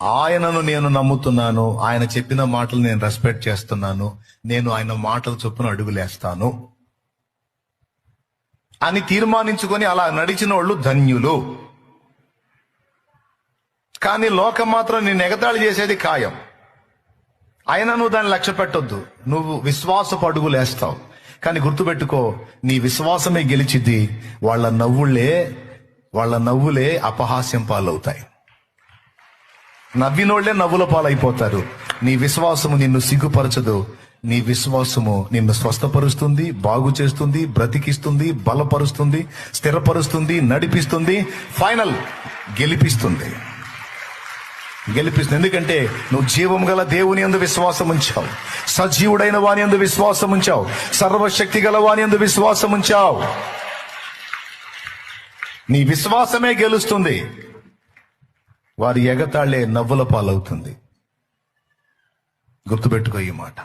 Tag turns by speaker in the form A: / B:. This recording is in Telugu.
A: ఆయనను నేను నమ్ముతున్నాను, ఆయన చెప్పిన మాటలు నేను రెస్పెక్ట్ చేస్తున్నాను, నేను ఆయన మాటల చొప్పున అడుగులేస్తాను అని తీర్మానించుకొని అలా నడిచిన వాళ్ళు ధన్యులు. కానీ లోకం మాత్రం నేను ఎగతాళి చేసేది ఖాయం. అయినా నువ్వు దాన్ని లక్ష్య పెట్టొద్దు, నువ్వు విశ్వాసపు అడుగులేస్తావు. కానీ గుర్తుపెట్టుకో, నీ విశ్వాసమే గెలిచిద్ది. వాళ్ళ నవ్వులే అపహాస్యం పాలవుతాయి. నవ్వినోళ్లే నవ్వుల పాలైపోతారు. నీ విశ్వాసము నిన్ను సిగ్గుపరచదు. నీ విశ్వాసము నిన్ను స్వస్థపరుస్తుంది, బాగు చేస్తుంది, బ్రతికిస్తుంది, బలపరుస్తుంది, స్థిరపరుస్తుంది, నడిపిస్తుంది, ఫైనల్ గెలిపిస్తుంది. ఎందుకంటే నువ్వు జీవం గల దేవుని యందు విశ్వాసం ఉంచావు, సజీవుడైన వాని యందు విశ్వాసం ఉంచావు, సర్వశక్తి గల వాని యందు విశ్వాసం ఉంచావు. నీ విశ్వాసమే గెలుస్తుంది. వారి ఎగతాళే నవ్వుల పాలవుతుంది. గుర్తుపెట్టుకో ఈ మాట.